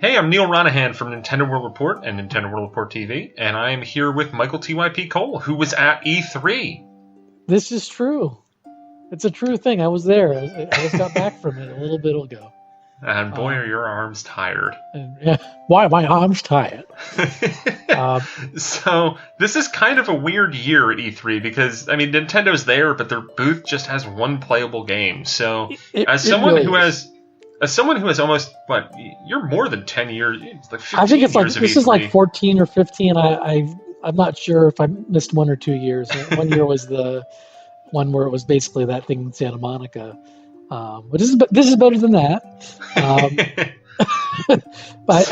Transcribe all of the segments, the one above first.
Hey, I'm Neil Ronahan from Nintendo World Report and Nintendo World Report TV, and I am here with Michael TYP Cole, who was at E3. This is true. It's a true thing. I was there. I just got back from it a little bit ago. And boy, are your arms tired. Yeah, why my arms tired? So this is kind of a weird year at E3 because, I mean, Nintendo's there, but their booth just has one playable game. So as someone who has almost, you're more than 10 years, like 15 I think it's like, years of this E3. is like 14 or 15. I'm not sure if I missed 1 or 2 years. One year was the one where it was basically that thing in Santa Monica. But this is better than that. But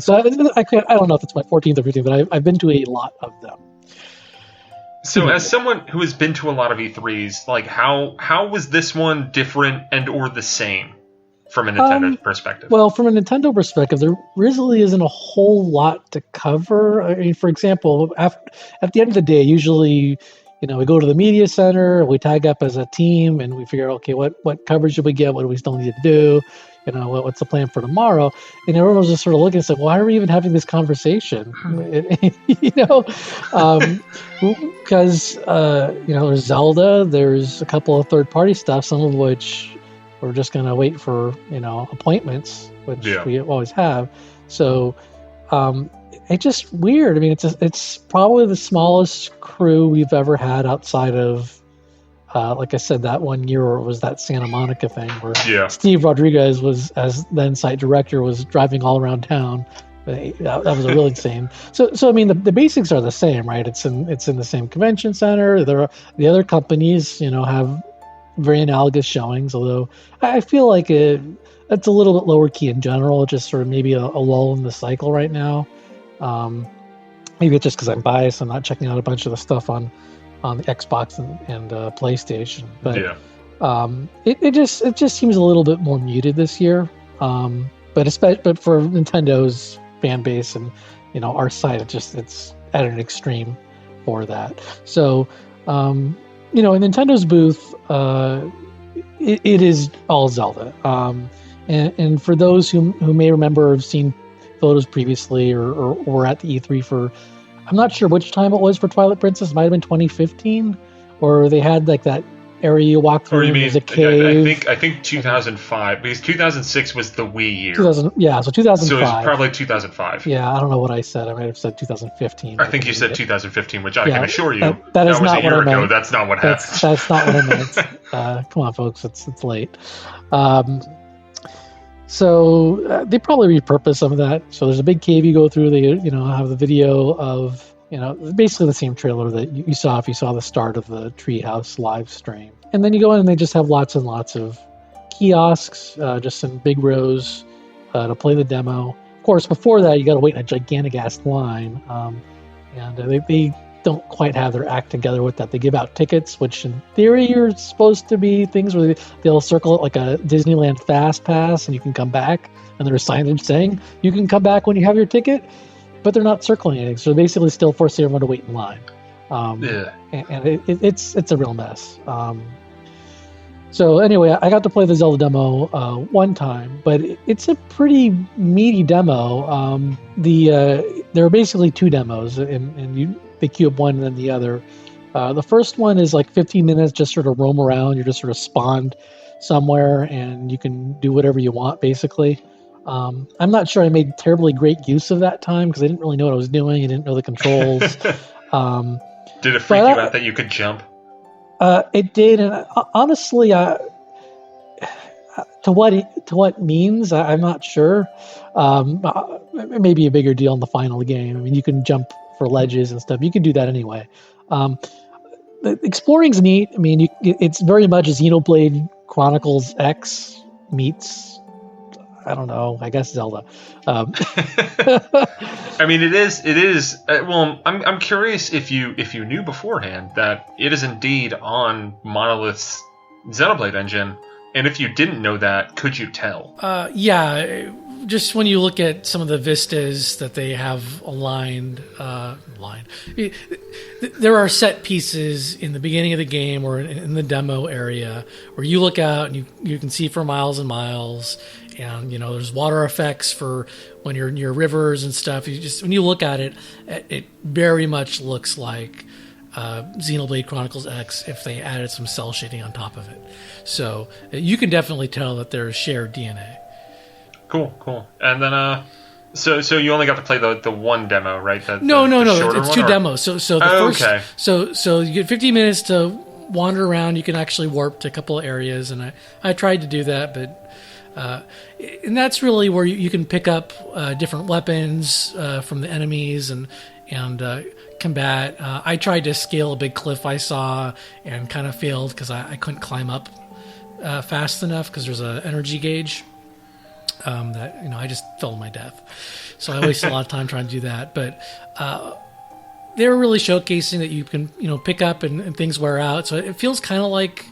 so I don't know if it's my 14th or 15th, but I've been to a lot of them. So as someone who has been to a lot of E3s, like how was this one different and or the same from a Nintendo perspective? Well, from a Nintendo perspective, there really isn't a whole lot to cover. I mean, for example, at the end of the day, usually, we go to the media center, we tag up as a team, and we figure, okay, what coverage should we get? What do we still need to do? What's the plan for tomorrow? And everyone's just sort of looking and saying, why are we even having this conversation? Because, there's Zelda, there's a couple of third-party stuff, some of which we're just going to wait for, appointments, which we always have. So, it's just weird. I mean, it's probably the smallest crew we've ever had outside of, like I said, that 1 year where it was that Santa Monica thing where Steve Rodriguez was, as then site director, was driving all around town. That was really insane. So I mean, the basics are the same, right? It's in the same convention center. The other companies, have very analogous showings, although I feel like it's a little bit lower key in general. Just sort of maybe a lull in the cycle right now. Maybe it's just because I'm biased. I'm not checking out a bunch of the stuff on the Xbox and PlayStation, but it just seems a little bit more muted this year. But for Nintendo's fan base and our site, it's at an extreme for that. So in Nintendo's booth, it is all Zelda. And for those who may remember or have seen photos previously or were at the E3 for, I'm not sure which time it was for Twilight Princess. It might have been 2015, or they had like that area you walk through. And there's a cave. I think 2005, because 2006 was the Wii year. So 2005. So it was probably 2005. Yeah, I don't know what I said. I might have said 2015. I think you said 2015, which I can assure you that is not what I meant. That's not what happened. That's not what I meant. Come on, folks, it's late. So they probably repurposed some of that. So there's a big cave you go through. They have the video of basically the same trailer that you saw if you saw the start of the Treehouse live stream. And then you go in and they just have lots and lots of kiosks, just some big rows to play the demo. Of course, before that, you got to wait in a gigantic ass line, and they don't quite have their act together with that. They give out tickets, which in theory are supposed to be things where they'll circle it like a Disneyland Fast Pass, and you can come back, and there's signage saying you can come back when you have your ticket, but they're not circling anything, so they're basically still forcing everyone to wait in line. And it's a real mess. So anyway, I got to play the Zelda demo one time, but it's a pretty meaty demo. There are basically two demos, and they queue up one and then the other. The first one is like 15 minutes, just sort of roam around. You're just sort of spawned somewhere, and you can do whatever you want, basically. I'm not sure I made terribly great use of that time because I didn't really know what I was doing. I didn't know the controls. Did it freak you out that you could jump? It did, and honestly, to what it means, I'm not sure. It may be a bigger deal in the final game. I mean, you can jump for ledges and stuff. You can do that anyway. Exploring's neat. I mean, it's very much Xenoblade Chronicles X meets, I don't know, I guess Zelda. I mean, it is. Well, I'm curious if you knew beforehand that it is indeed on Monolith's Xenoblade engine, and if you didn't know that, could you tell? Yeah, just when you look at some of the vistas that they have aligned, there are set pieces in the beginning of the game or in the demo area where you look out and you can see for miles and miles, and there's water effects for when you're near rivers and stuff. When you look at it, it very much looks like Xenoblade Chronicles X if they added some cell shading on top of it. So you can definitely tell that there's shared DNA. Cool. And then so you only got to play the one demo, right? No. It's two demos. So the first. Okay. So you get 15 minutes to wander around. You can actually warp to a couple of areas, and I tried to do that, but and that's really where you can pick up different weapons from the enemies and combat. I tried to scale a big cliff I saw and kind of failed because I couldn't climb up fast enough because there's an energy gauge. That I just fell to my death, so I wasted a lot of time trying to do that. But they were really showcasing that you can pick up and things wear out. So it feels kind of like,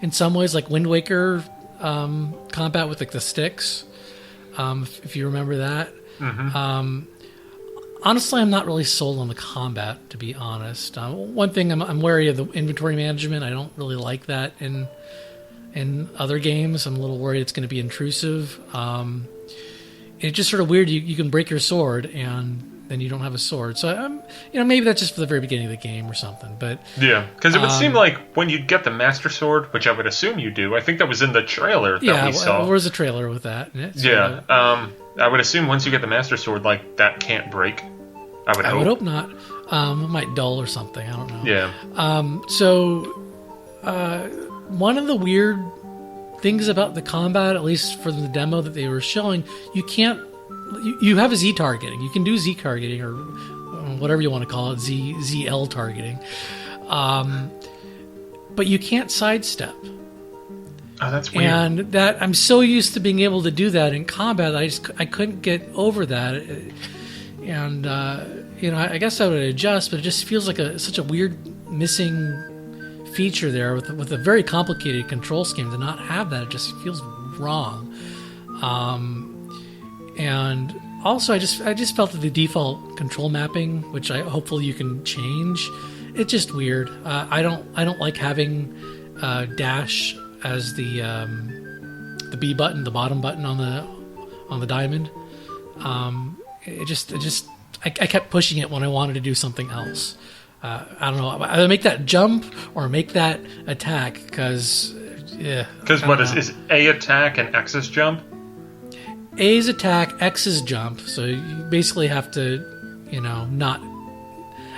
in some ways, like Wind Waker combat with like the sticks, if you remember that. Mm-hmm. Honestly, I'm not really sold on the combat, to be honest. One thing I'm wary of the inventory management. I don't really like that in other games. I'm a little worried it's going to be intrusive. It's just sort of weird. You can break your sword and then you don't have a sword. So maybe that's just for the very beginning of the game or something. But yeah, because it would seem like when you get the Master Sword, which I would assume you do. I think that was in the trailer that we saw. There was a trailer with that. I would assume once you get the Master Sword, like that can't break. I would hope not. It might dull or something. I don't know. Yeah. One of the weird things about the combat, at least for the demo that they were showing, you have a Z targeting. You can do Z targeting or whatever you want to call it, ZL targeting. But you can't sidestep. Oh, that's weird. And that I'm so used to being able to do that in combat, I couldn't get over that. And I guess I would adjust, but it just feels like such a weird missing feature there with a very complicated control scheme. To not have that, it just feels wrong. And also I just felt that the default control mapping, which hopefully you can change, it's just weird. I don't like having dash as the B button, the bottom button on the diamond. I kept pushing it when I wanted to do something else. I don't know. Either make that jump or make that attack, because what is A attack and X is jump? A is attack, X is jump. So you basically have to, not.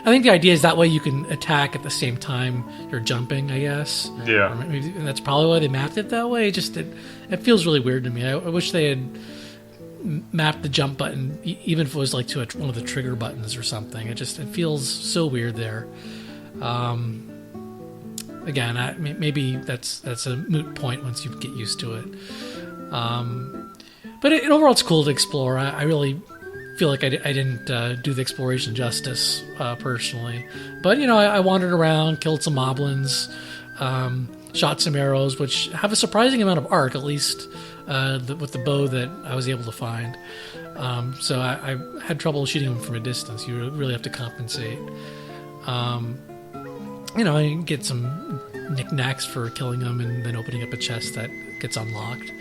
I think the idea is that way you can attack at the same time you're jumping, I guess. Yeah. Maybe that's probably why they mapped it that way. It feels really weird to me. I wish they had mapped the jump button, even if it was like to one of the trigger buttons or something. It feels so weird there. Again, maybe that's a moot point once you get used to it. But overall, it's cool to explore. I really feel like I didn't do the exploration justice personally. But I wandered around, killed some moblins, shot some arrows, which have a surprising amount of arc, at least with the bow that I was able to find. So I had trouble shooting them from a distance. You really have to compensate. I get some knickknacks for killing them and then opening up a chest that gets unlocked.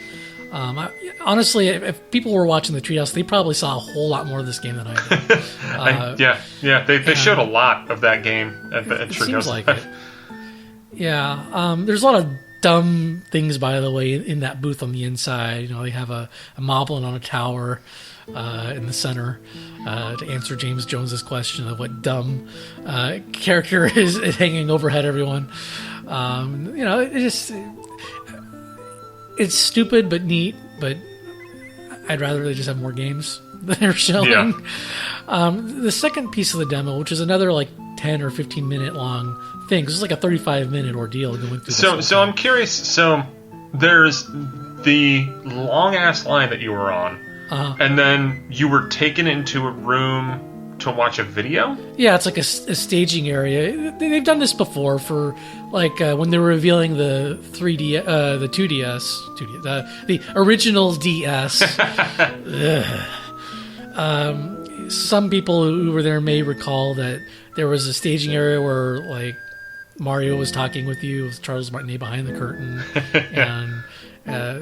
Honestly, if people were watching the Treehouse, they probably saw a whole lot more of this game than I did. They showed a lot of that game at Treehouse. Seems like it. Yeah, there's a lot of dumb things, by the way, in that booth on the inside. They have a moblin on a tower in the center to answer James Jones's question of what dumb character is hanging overhead everyone. It's stupid but neat, but I'd rather they just have more games that they're showing. Yeah. The second piece of the demo, which is another like 10 or 15 minute long thing, this is like a 35-minute ordeal going through. So I'm curious. So there's the long ass line that you were on, and then you were taken into a room to watch a video? Yeah, it's like a staging area. They've done this before for like when they were revealing the 3D, the 2DS, the original DS. Some people who were there may recall that there was a staging area where like Mario was talking with you with Charles Martinet behind the curtain,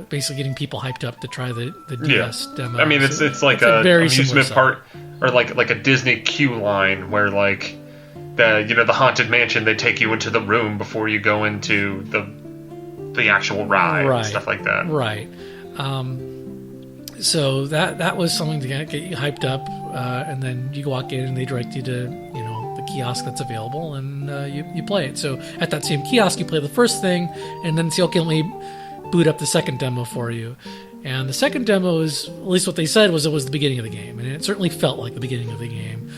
basically getting people hyped up to try the DS demo. I mean, it's like a amusement park, or like a Disney queue line where like the haunted mansion, they take you into the room before you go into the actual ride and stuff like that. Right. So that was something to get you hyped up, and then you walk in and they direct you to the kiosk that's available, and you play it. So at that same kiosk, you play the first thing, and then they'll boot up the second demo for you. And the second demo is, at least what they said, was it was the beginning of the game, and it certainly felt like the beginning of the game.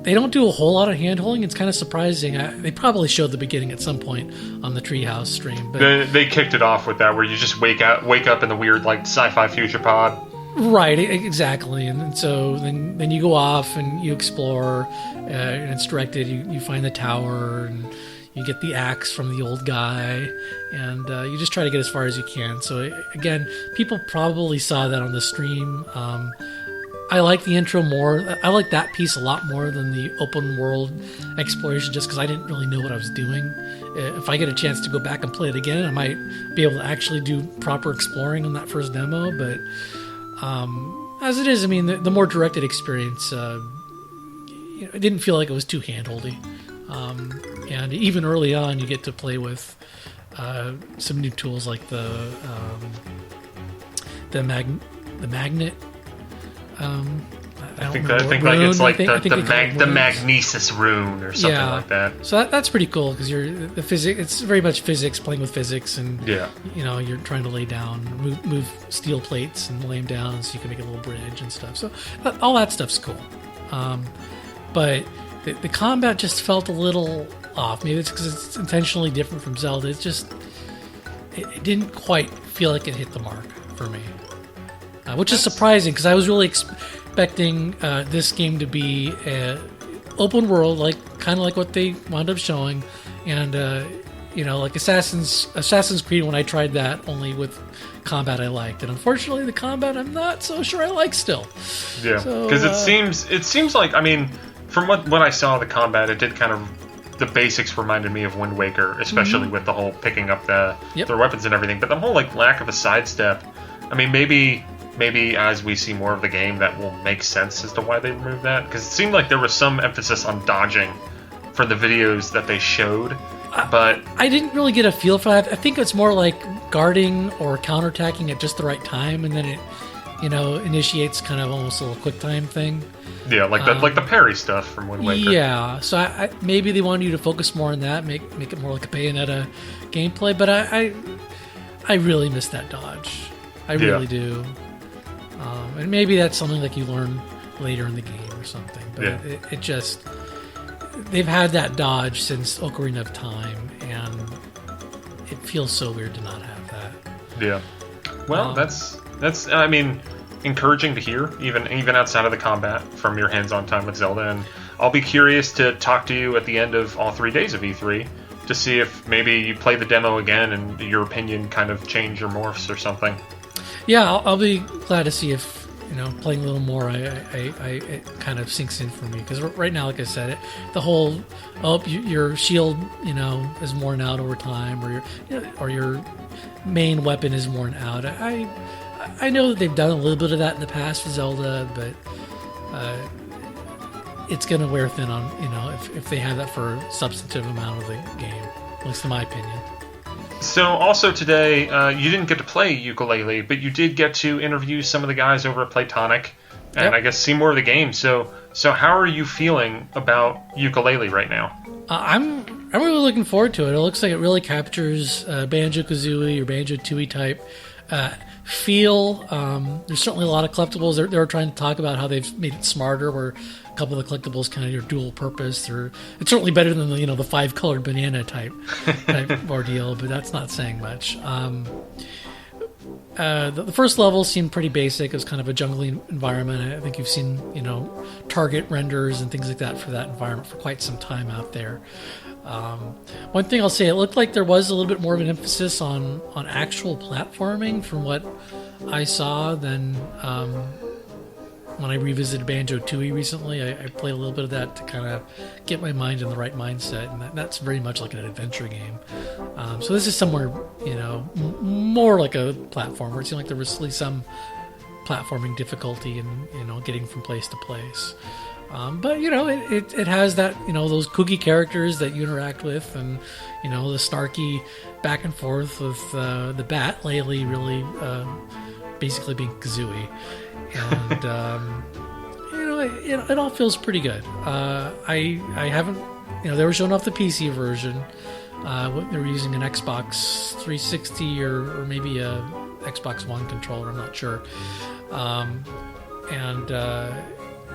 They don't do a whole lot of hand-holding. It's kind of surprising. They probably showed the beginning at some point on the Treehouse stream. But they kicked it off with that, where you just wake up in the weird like sci-fi future pod. Right, exactly. And so then you go off and you explore, and it's directed. You find the tower, and you get the axe from the old guy, and you just try to get as far as you can. So again, people probably saw that on the stream. I like the intro more. I like that piece a lot more than the open world exploration, just because I didn't really know what I was doing. If I get a chance to go back and play it again, I might be able to actually do proper exploring on that first demo. But as it is, I mean, the more directed experience, it didn't feel like it was too hand-holdy. And even early on, you get to play with some new tools like the magnet. I think it's like the magnesis rune or something like that. So that's pretty cool, because the physics. It's very much physics, playing with physics, and you're trying to lay down, move steel plates and lay them down so you can make a little bridge and stuff. So all that stuff's cool. But the combat just felt a little off. Maybe it's because it's intentionally different from Zelda. It's just it didn't quite feel like it hit the mark for me. Which is surprising, because I was really expecting this game to be open world, kind of like what they wound up showing, and like Assassin's Creed. When I tried that, only with combat I liked, and unfortunately the combat I'm not so sure I like still. Yeah, because it seems like, I mean, from what I saw of the combat, it did kind of, the basics reminded me of Wind Waker, especially with the whole picking up their weapons and everything. But the whole lack of a sidestep, I mean, maybe as we see more of the game, that will make sense as to why they removed that. Because it seemed like there was some emphasis on dodging for the videos that they showed. But I didn't really get a feel for that. I think it's more like guarding or counterattacking at just the right time, and then it, initiates kind of almost a little quick time thing. Yeah, like the parry stuff from Wind Waker. Yeah, so I maybe they wanted you to focus more on that, make it more like a Bayonetta gameplay. But I really miss that dodge. I really do. And maybe that's something like you learn later in the game or something. But it just, they've had that dodge since Ocarina of Time, and it feels so weird to not have that. Yeah. Well, that's I mean, encouraging to hear, even outside of the combat, from your hands-on time with Zelda. And I'll be curious to talk to you at the end of all 3 days of E3 to see if maybe you play the demo again and your opinion kind of change or morphs or something. Yeah, I'll be glad to see if, playing a little more, it kind of sinks in for me. Because right now, like I said, the whole, your shield, is worn out over time, or your main weapon is worn out. I know that they've done a little bit of that in the past with Zelda, but it's going to wear thin on, if they have that for a substantive amount of the game, at least in my opinion. So also today, you didn't get to play Yooka-Laylee, but you did get to interview some of the guys over at Playtonic, and I guess see more of the game. So how are you feeling about Yooka-Laylee right now? I'm really looking forward to it. It looks like it really captures Banjo-Kazooie or Banjo-Tooie type feel. There's certainly a lot of collectibles. They were trying to talk about how they've made it smarter, where a couple of the collectibles kind of are dual purpose. It's certainly better than the 5-colored banana type ordeal, but that's not saying much. The first level seemed pretty basic. It was kind of a jungly environment. I think you've seen target renders and things like that for that environment for quite some time out there. One thing I'll say, it looked like there was a little bit more of an emphasis on actual platforming from what I saw than when I revisited Banjo-Tooie recently, I played a little bit of that to kind of get my mind in the right mindset, and that's very much like an adventure game. So this is somewhere, more like a platformer. It seemed like there was at least some platforming difficulty in, getting from place to place. But it has that, those kooky characters that you interact with, and the snarky back and forth with the bat Laylee really basically being Kazooie, and it all feels pretty good. I haven't, they were showing off the PC version. They were using an Xbox 360 or maybe a Xbox One controller. I'm not sure,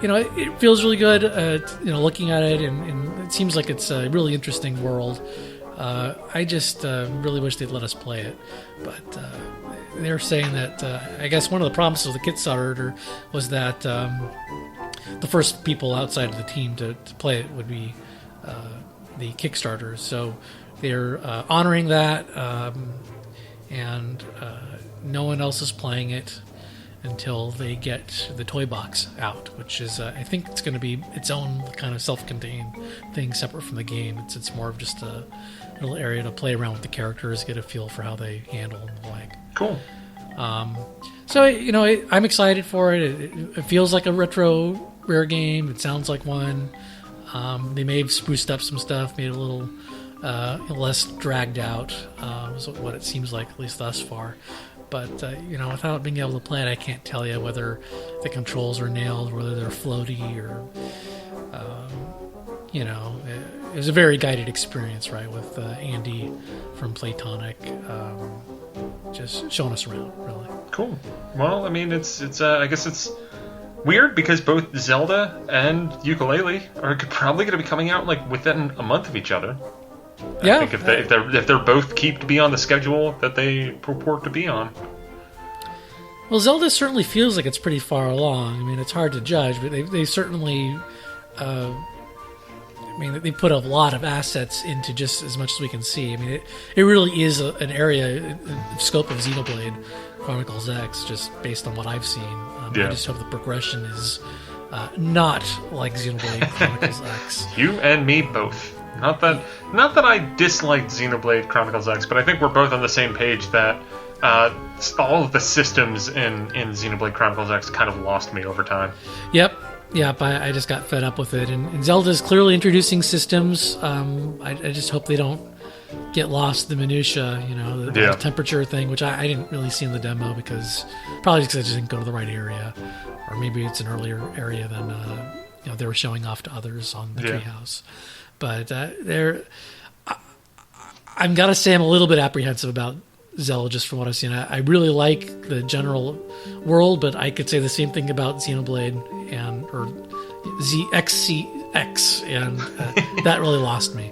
it feels really good, looking at it, and it seems like it's a really interesting world. I just really wish they'd let us play it. But they're saying that, I guess one of the promises of the Kickstarter was that the first people outside of the team to play it would be the Kickstarter. So they're honoring that, and no one else is playing it until they get the toy box out, which is, I think it's going to be its own kind of self-contained thing separate from the game. It's more of just a little area to play around with the characters, get a feel for how they handle and the like. Cool. So, I'm excited for it. It feels like a retro Rare game. It sounds like one. They may have spruced up some stuff, made it a little less dragged out, is what it seems like, at least thus far. But, without being able to play it, I can't tell you whether the controls are nailed, whether they're floaty, or, it was a very guided experience, right, with Andy from Playtonic, just showing us around, really. Cool. Well, I mean, it's I guess it's weird because both Zelda and Yooka-Laylee are probably going to be coming out, like, within a month of each other. Yeah, I think if they're both keep to be on the schedule that they purport to be on. Well, Zelda certainly feels like it's pretty far along. I mean, it's hard to judge, but they certainly, they put a lot of assets into just as much as we can see. I mean, it really is an area, scope of Xenoblade Chronicles X, just based on what I've seen. I just hope the progression is not like Xenoblade Chronicles X. You and me both. Not that I disliked Xenoblade Chronicles X, but I think we're both on the same page that all of the systems in Xenoblade Chronicles X kind of lost me over time. Yep. I just got fed up with it, and Zelda's clearly introducing systems. I just hope they don't get lost in the minutia, the temperature thing, which I didn't really see in the demo probably because I just didn't go to the right area, or maybe it's an earlier area than they were showing off to others on the treehouse. But I'm gotta say I'm a little bit apprehensive about Zelda just from what I've seen. I really like the general world, but I could say the same thing about Xenoblade or ZXCX, and that really lost me.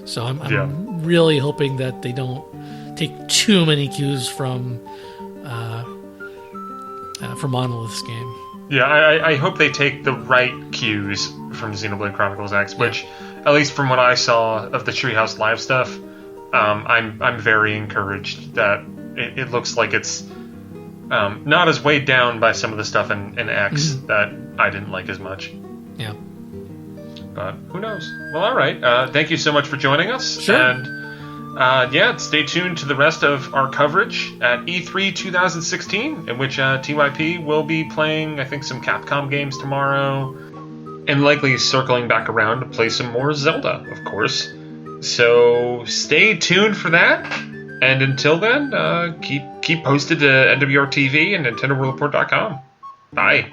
So I'm really hoping that they don't take too many cues from Monolith's game. Yeah, I hope they take the right cues from Xenoblade Chronicles X, which, at least from what I saw of the Treehouse Live stuff, I'm very encouraged that it looks like it's not as weighed down by some of the stuff in X that I didn't like as much. Yeah. But who knows? Well, all right. Thank you so much for joining us. Sure. And stay tuned to the rest of our coverage at E3 2016, in which TYP will be playing, I think, some Capcom games tomorrow, and likely circling back around to play some more Zelda, of course. So stay tuned for that. And until then, keep posted to NWR TV and NintendoWorldReport.com. Bye.